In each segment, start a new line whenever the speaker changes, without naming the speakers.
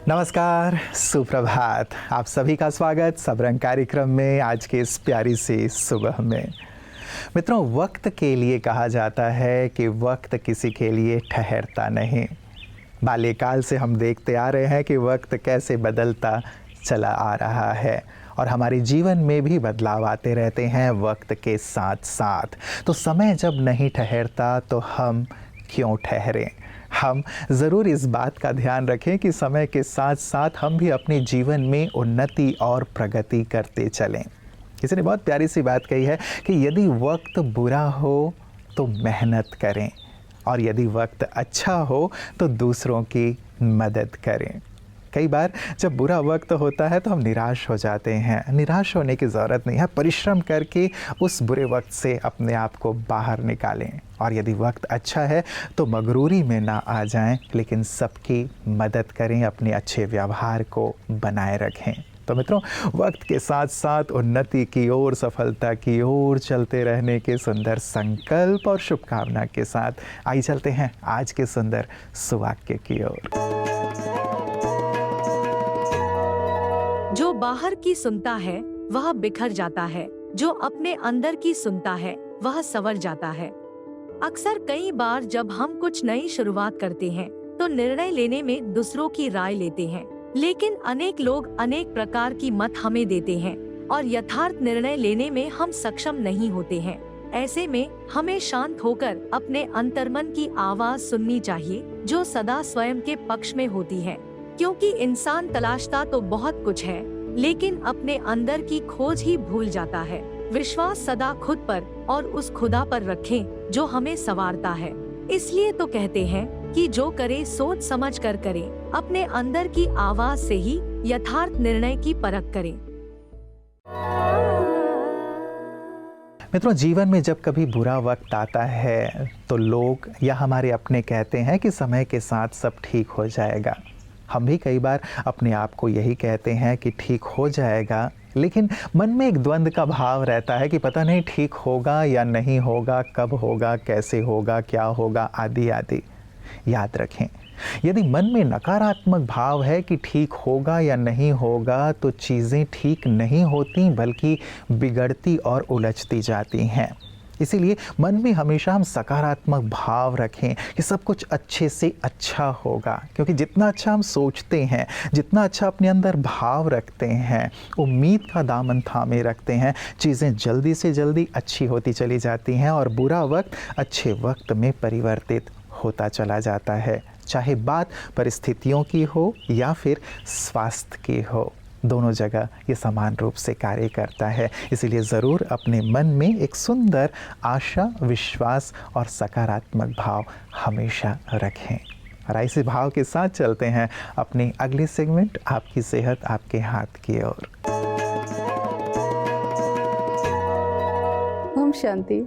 नमस्कार, सुप्रभात। आप सभी का स्वागत सबरंग कार्यक्रम में आज के इस प्यारी सी सुबह में। मित्रों, वक्त के लिए कहा जाता है कि वक्त किसी के लिए ठहरता नहीं। बाल्यकाल से हम देखते आ रहे हैं कि वक्त कैसे बदलता चला आ रहा है और हमारे जीवन में भी बदलाव आते रहते हैं वक्त के साथ साथ। तो समय जब नहीं ठहरता तो हम क्यों ठहरें? हम ज़रूर इस बात का ध्यान रखें कि समय के साथ साथ हम भी अपने जीवन में उन्नति और प्रगति करते चलें। किसी ने बहुत प्यारी सी बात कही है कि यदि वक्त बुरा हो तो मेहनत करें और यदि वक्त अच्छा हो तो दूसरों की मदद करें। कई बार जब बुरा वक्त होता है तो हम निराश हो जाते हैं। निराश होने की ज़रूरत नहीं है, परिश्रम करके उस बुरे वक्त से अपने आप को बाहर निकालें। और यदि वक्त अच्छा है तो मगरूरी में ना आ जाएं, लेकिन सबकी मदद करें, अपने अच्छे व्यवहार को बनाए रखें। तो मित्रों, वक्त के साथ साथ उन्नति की ओर, सफलता की ओर चलते रहने के सुंदर संकल्प और शुभकामना के साथ आइए चलते हैं आज के सुंदर सुवाक्य की ओर।
जो बाहर की सुनता है वह बिखर जाता है, जो अपने अंदर की सुनता है वह संवर जाता है। अक्सर कई बार जब हम कुछ नई शुरुआत करते हैं तो निर्णय लेने में दूसरों की राय लेते हैं, लेकिन अनेक लोग अनेक प्रकार की मत हमें देते हैं और यथार्थ निर्णय लेने में हम सक्षम नहीं होते हैं। ऐसे में हमें शांत होकर अपने अंतर्मन की आवाज सुननी चाहिए, जो सदा स्वयं के पक्ष में होती है। क्योंकि इंसान तलाशता तो बहुत कुछ है, लेकिन अपने अंदर की खोज ही भूल जाता है। विश्वास सदा खुद पर और उस खुदा पर रखें जो हमें संवारता है। इसलिए तो कहते हैं कि जो करे सोच समझ कर करे, अपने अंदर की आवाज से ही यथार्थ निर्णय की परख करें।
मित्रों, जीवन में जब कभी बुरा वक्त आता है तो लोग या हमारे अपने कहते हैं कि समय के साथ सब ठीक हो जाएगा। हम भी कई बार अपने आप को यही कहते हैं कि ठीक हो जाएगा, लेकिन मन में एक द्वंद्व का भाव रहता है कि पता नहीं ठीक होगा या नहीं होगा, कब होगा, कैसे होगा, क्या होगा, आदि आदि। याद रखें, यदि मन में नकारात्मक भाव है कि ठीक होगा या नहीं होगा तो चीज़ें ठीक नहीं होती, बल्कि बिगड़ती और उलझती जाती हैं। इसीलिए मन में हमेशा हम सकारात्मक भाव रखें कि सब कुछ अच्छे से अच्छा होगा, क्योंकि जितना अच्छा हम सोचते हैं, जितना अच्छा अपने अंदर भाव रखते हैं, उम्मीद का दामन थामे रखते हैं, चीज़ें जल्दी से जल्दी अच्छी होती चली जाती हैं और बुरा वक्त अच्छे वक्त में परिवर्तित होता चला जाता है। चाहे बात परिस्थितियों की हो या फिर स्वास्थ्य की हो, दोनों जगह ये समान रूप से कार्य करता है। इसीलिए ज़रूर अपने मन में एक सुंदर आशा, विश्वास और सकारात्मक भाव हमेशा रखें। और इसी भाव के साथ चलते हैं अपनी अगली सेगमेंट, आपकी सेहत आपके हाथ की ओर।
ओम शांति।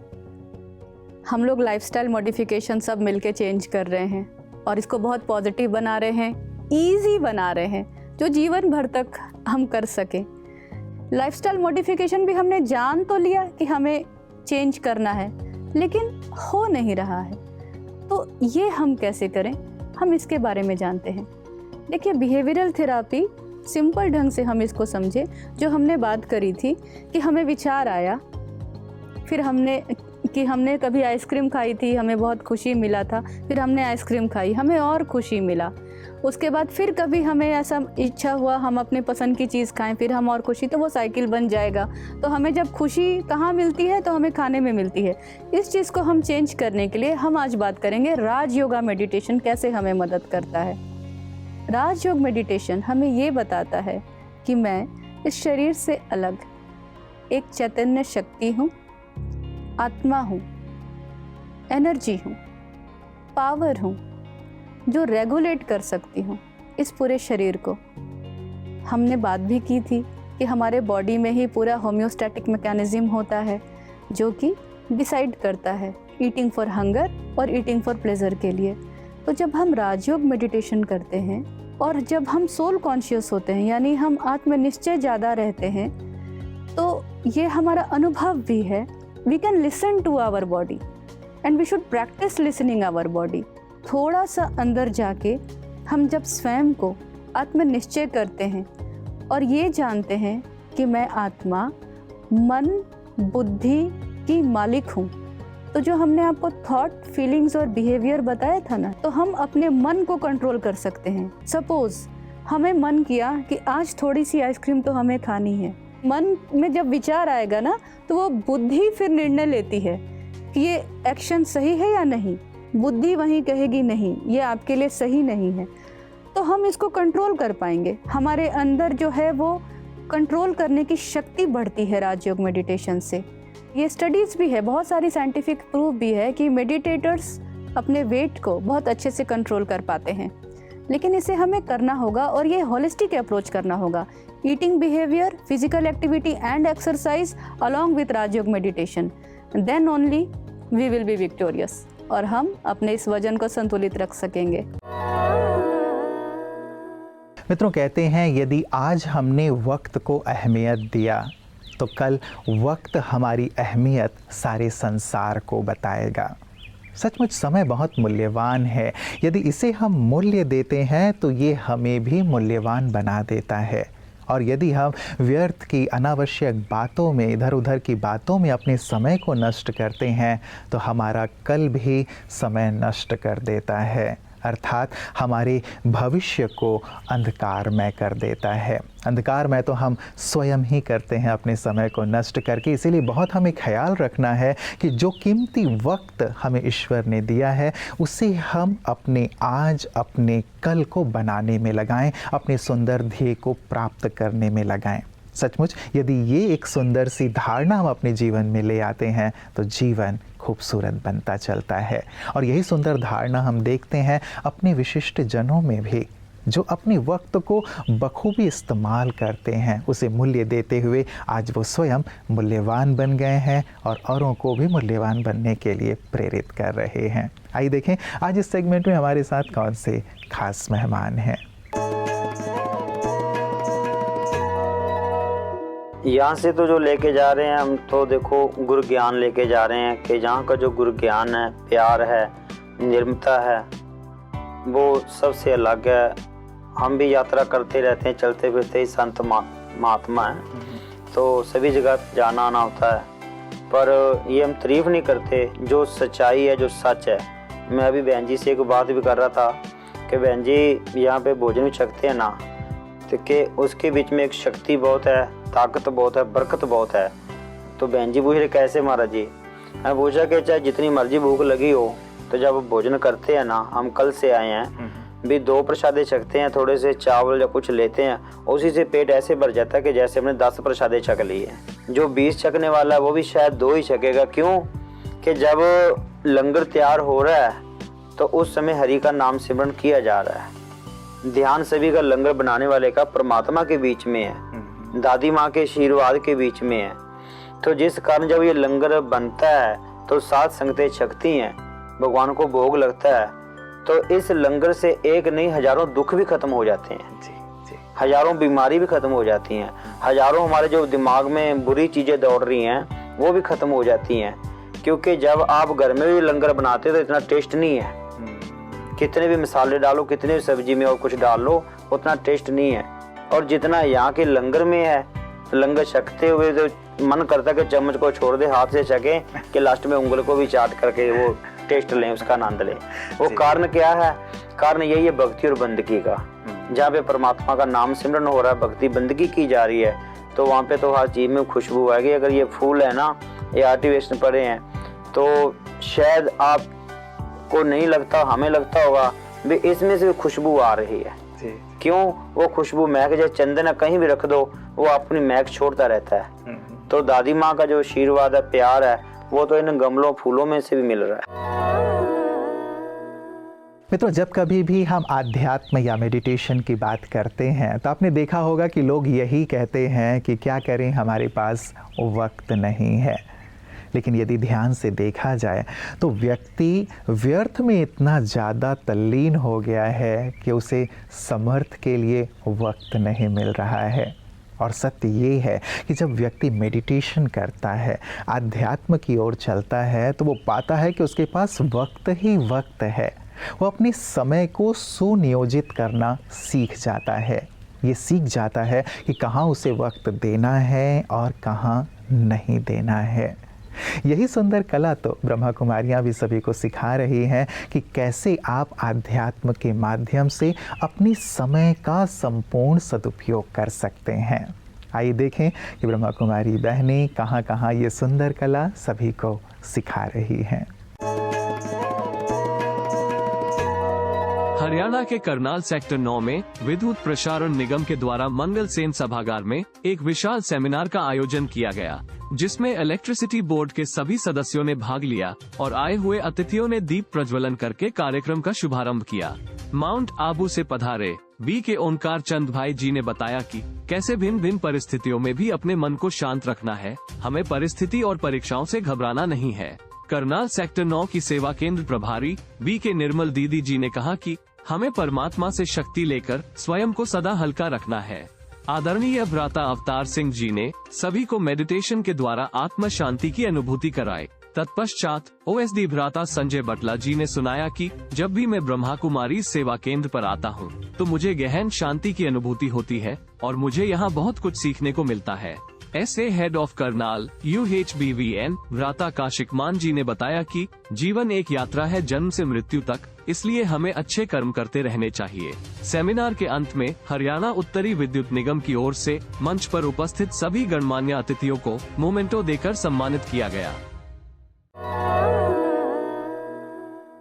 हम लोग लाइफस्टाइल मॉडिफिकेशन सब मिलके चेंज कर रहे हैं और इसको बहुत पॉजिटिव बना रहे हैं, ईजी बना रहे हैं, जो जीवन भर तक हम कर सकें। लाइफस्टाइल मॉडिफिकेशन भी हमने जान तो लिया कि हमें चेंज करना है, लेकिन हो नहीं रहा है। तो ये हम कैसे करें, हम इसके बारे में जानते हैं। देखिए, बिहेवियरल थेरापी सिंपल ढंग से हम इसको समझे, जो हमने बात करी थी कि हमें विचार आया, फिर हमने कभी आइसक्रीम खाई थी, हमें बहुत खुशी मिला था, फिर हमने आइसक्रीम खाई, हमें और खुशी मिला। उसके बाद फिर कभी हमें ऐसा इच्छा हुआ हम अपने पसंद की चीज़ खाएं, फिर हम और खुशी, तो वो साइकिल बन जाएगा। तो हमें जब खुशी कहाँ मिलती है, तो हमें खाने में मिलती है। इस चीज़ को हम चेंज करने के लिए हम आज बात करेंगे राज योगा मेडिटेशन कैसे हमें मदद करता है। राजयोग मेडिटेशन हमें ये बताता है कि मैं इस शरीर से अलग एक चैतन्य शक्ति हूँ, आत्मा हूँ, एनर्जी हूँ, पावर हूँ, जो रेगुलेट कर सकती हूँ इस पूरे शरीर को। हमने बात भी की थी कि हमारे बॉडी में ही पूरा होम्योस्टैटिक मैकेनिज्म होता है, जो कि डिसाइड करता है ईटिंग फॉर हंगर और ईटिंग फॉर प्लेजर के लिए। तो जब हम राजयोग मेडिटेशन करते हैं और जब हम सोल कॉन्शियस होते हैं, यानी हम आत्मनिश्चय ज़्यादा रहते हैं, तो ये हमारा अनुभव भी है। We can listen to our body and we should practice listening our body. थोड़ा सा अंदर जाके हम जब स्वयं को आत्मनिश्चय करते हैं और ये जानते हैं कि मैं आत्मा, मन, बुद्धि की मालिक हूँ। तो जो हमने आपको थॉट, फीलिंग्स और बिहेवियर बताया था ना, तो हम अपने मन को कंट्रोल कर सकते हैं। सपोज हमें मन किया कि आज थोड़ी सी आइसक्रीम तो हमें खानी है। मन में जब विचार आएगा ना, तो वो बुद्धि फिर निर्णय लेती है कि ये एक्शन सही है या नहीं। बुद्धि वहीं कहेगी नहीं, ये आपके लिए सही नहीं है। तो हम इसको कंट्रोल कर पाएंगे। हमारे अंदर जो है वो कंट्रोल करने की शक्ति बढ़ती है राजयोग मेडिटेशन से। ये स्टडीज़ भी है, बहुत सारी साइंटिफिक प्रूफ भी है कि मेडिटेटर्स अपने वेट को बहुत अच्छे से कंट्रोल कर पाते हैं। लेकिन इसे हमें करना होगा और ये होलिस्टिक अप्रोच करना होगा। Eating behaviour, physical activity and exercise along with Rajyoga meditation, then only we will be victorious और हम अपने इस वजन को संतुलित रख सकेंगे।
मित्रों, कहते हैं यदि आज हमने वक्त को अहमियत दिया तो कल वक्त हमारी अहमियत सारे संसार को बताएगा। सचमुच समय बहुत मूल्यवान है। यदि इसे हम मूल्य देते हैं तो ये हमें भी मूल्यवान बना देता है। और यदि हम व्यर्थ की अनावश्यक बातों में, इधर उधर की बातों में अपने समय को नष्ट करते हैं तो हमारा कल भी समय नष्ट कर देता है, अर्थात हमारे भविष्य को अंधकारमय कर देता है। अंधकारमय तो हम स्वयं ही करते हैं अपने समय को नष्ट करके। इसीलिए बहुत हमें ख्याल रखना है कि जो कीमती वक्त हमें ईश्वर ने दिया है उसे हम अपने आज, अपने कल को बनाने में लगाएं, अपने सुंदर ध्येय को प्राप्त करने में लगाएं। सचमुच यदि ये एक सुंदर सी धारणा हम अपने जीवन में ले आते हैं तो जीवन खूबसूरत बनता चलता है। और यही सुंदर धारणा हम देखते हैं अपने विशिष्ट जनों में भी, जो अपने वक्त को बखूबी इस्तेमाल करते हैं, उसे मूल्य देते हुए आज वो स्वयं मूल्यवान बन गए हैं और औरों को भी मूल्यवान बनने के लिए प्रेरित कर रहे हैं। आइए देखें आज इस सेगमेंट में हमारे साथ कौन से खास मेहमान हैं।
यहाँ से तो जो लेके जा रहे हैं हम, तो देखो गुरु ज्ञान लेके जा रहे हैं कि जहाँ का जो गुरु ज्ञान है, प्यार है, निर्ममता है, वो सबसे अलग है। हम भी यात्रा करते रहते हैं, चलते फिरते ही संत महात्मा हैं, तो सभी जगह जाना आना होता है। पर ये हम तारीफ नहीं करते, जो सच्चाई है, जो सच है। मैं अभी बहन जी से एक बात भी कर रहा था कि बहन जी यहाँ पे भोजन भी छकते हैं ना, तो कि उसके बीच में एक शक्ति बहुत है, ताकत बहुत है, बरकत बहुत है। तो बहन जी पूछ रहे कैसे महाराज जी? मैं पूछा कि चाहे जितनी मर्जी भूख लगी हो, तो जब भोजन करते हैं ना, हम कल से आए हैं भी 2 प्रसादे छकते हैं, थोड़े से चावल या कुछ लेते हैं, उसी से पेट ऐसे भर जाता है कि जैसे हमने 10 प्रसादे छक लिए। जो 20 छकने वाला है वो भी शायद 2 ही छकेगा। क्यों? कि जब लंगर तैयार हो रहा है तो उस समय हरि का नाम सिमरन किया जा रहा है। ध्यान सभी का लंगर बनाने वाले का परमात्मा के बीच में है, दादी माँ के आशीर्वाद के बीच में है। तो जिस कारण जब ये लंगर बनता है तो 7 संगतें छकती हैं, भगवान को भोग लगता है, तो इस लंगर से एक नहीं हजारों दुख भी खत्म हो जाते हैं, हजारों बीमारी भी खत्म हो जाती हैं, हजारों हमारे जो दिमाग में बुरी चीजें दौड़ रही हैं वो भी खत्म हो जाती हैं। क्योंकि जब आप घर में भी लंगर बनाते तो इतना टेस्ट नहीं है, कितने भी मसाले डालो, कितने भी सब्जी में और कुछ डाल लो, उतना टेस्ट नहीं है। और जितना यहाँ के लंगर में है, लंगर छकते हुए तो मन करता है कि चम्मच को छोड़ दे, हाथ से छके कि लास्ट में उंगल को भी चाट करके वो टेस्ट लें, उसका आनंद लें। वो कारण क्या है? कारण यही है भक्ति और बंदगी का। जहाँ पे परमात्मा का नाम सिमरन हो रहा है, भक्ति बंदगी की जा रही है, तो वहाँ पे तो हर चीज में खुशबू आएगी। अगर ये फूल है ना, ये आर्टिफिशियल पड़े हैं, तो शायद आपको नहीं लगता, हमें लगता होगा भी इसमें से खुशबू आ रही है। क्यों? वो खुशबू महक, जैसे चंदन है, कहीं भी रख दो वो अपनी महक छोड़ता रहता है। तो दादी माँ का जो आशीर्वाद है, प्यार है, वो तो इन गमलों फूलों में से भी मिल रहा है।
मित्रों, जब कभी भी हम आध्यात्म या मेडिटेशन की बात करते हैं तो आपने देखा होगा कि लोग यही कहते हैं कि क्या करें, हमारे पास वक्त नहीं है। लेकिन यदि ध्यान से देखा जाए तो व्यक्ति व्यर्थ में इतना ज़्यादा तल्लीन हो गया है कि उसे समर्थ के लिए वक्त नहीं मिल रहा है। और सत्य ये है कि जब व्यक्ति मेडिटेशन करता है, आध्यात्म की ओर चलता है, तो वो पाता है कि उसके पास वक्त ही वक्त है। वो अपने समय को सुनियोजित करना सीख जाता है। ये सीख जाता है कि कहाँ उसे वक्त देना है और कहाँ नहीं देना है। यही सुंदर कला तो ब्रह्मा कुमारियाँ भी सभी को सिखा रही हैं कि कैसे आप आध्यात्म के माध्यम से अपने समय का संपूर्ण सदुपयोग कर सकते हैं। आइए देखें कि ब्रह्मा कुमारी बहनें कहाँ कहाँ ये सुंदर कला सभी को सिखा रही हैं।
हरियाणा के करनाल सेक्टर 9 में विद्युत प्रसारण निगम के द्वारा मंगल सेन सभागार में एक विशाल सेमिनार का आयोजन किया गया, जिसमें इलेक्ट्रिसिटी बोर्ड के सभी सदस्यों ने भाग लिया और आए हुए अतिथियों ने दीप प्रज्वलन करके कार्यक्रम का शुभारंभ किया। माउंट आबू से पधारे बी के ओंकार चंद भाई जी ने बताया कि कैसे भिन्न भिन्न परिस्थितियों में भी अपने मन को शांत रखना है, हमें परिस्थिति और परीक्षाओं से घबराना नहीं है। करनाल सेक्टर 9 की सेवा केंद्र प्रभारी बी के निर्मल दीदी जी ने कहा कि हमें परमात्मा से शक्ति लेकर स्वयं को सदा हल्का रखना है। आदरणीय भ्राता अवतार सिंह जी ने सभी को मेडिटेशन के द्वारा आत्म शांति की अनुभूति कराई। तत्पश्चात ओएसडी भ्राता संजय बटला जी ने सुनाया कि जब भी मैं ब्रह्मा कुमारी सेवा केंद्र पर आता हूँ तो मुझे गहन शांति की अनुभूति होती है और मुझे यहाँ बहुत कुछ सीखने को मिलता है। SA head of Karnal UHBVN भ्राता काशिक मान जी ने बताया कि जीवन एक यात्रा है जन्म से मृत्यु तक, इसलिए हमें अच्छे कर्म करते रहने चाहिए। सेमिनार के अंत में हरियाणा उत्तरी विद्युत निगम की ओर से मंच पर उपस्थित सभी गणमान्य अतिथियों को मोमेंटो देकर सम्मानित किया गया।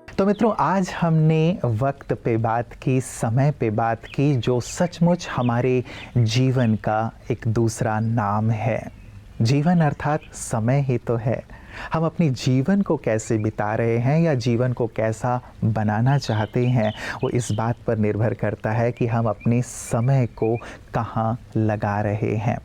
तो मित्रों, आज हमने वक्त पे बात की, समय पे बात की, जो सचमुच हमारे जीवन का एक दूसरा नाम है। जीवन अर्थात समय ही तो है। हम अपनी जीवन को कैसे बिता रहे हैं या जीवन को कैसा बनाना चाहते हैं, वो इस बात पर निर्भर करता है कि हम अपने समय को कहाँ लगा रहे हैं।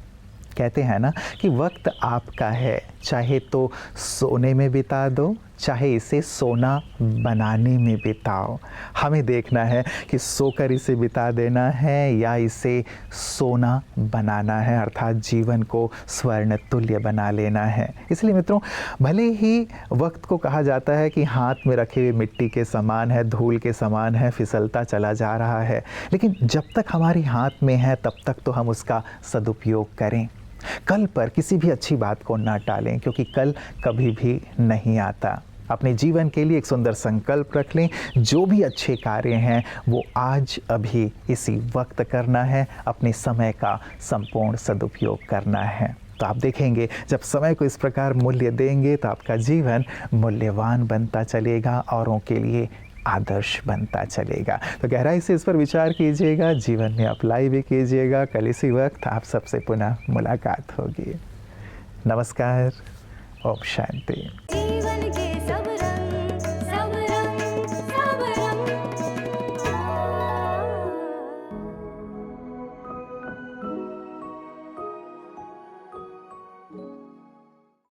कहते हैं ना कि वक्त आपका है, चाहे तो सोने में बिता दो, चाहे इसे सोना बनाने में बिताओ। हमें देखना है कि सोकर इसे बिता देना है या इसे सोना बनाना है, अर्थात जीवन को स्वर्ण तुल्य बना लेना है। इसलिए मित्रों, भले ही वक्त को कहा जाता है कि हाथ में रखे हुए मिट्टी के समान है, धूल के समान है, फिसलता चला जा रहा है, लेकिन जब तक हमारे हाथ में है तब तक तो हम उसका सदुपयोग करें। कल पर किसी भी अच्छी बात को ना टालें, क्योंकि कल कभी भी नहीं आता। अपने जीवन के लिए एक सुंदर संकल्प रख लें, जो भी अच्छे कार्य हैं वो आज अभी इसी वक्त करना है, अपने समय का संपूर्ण सदुपयोग करना है। तो आप देखेंगे जब समय को इस प्रकार मूल्य देंगे तो आपका जीवन मूल्यवान बनता चलेगा, औरों के लिए आदर्श बनता चलेगा। तो गहराई से इस पर विचार कीजिएगा, जीवन में अप्लाई भी कीजिएगा। कल इसी वक्त आप सबसे पुनः मुलाकात होगी। नमस्कार, ओम शांति।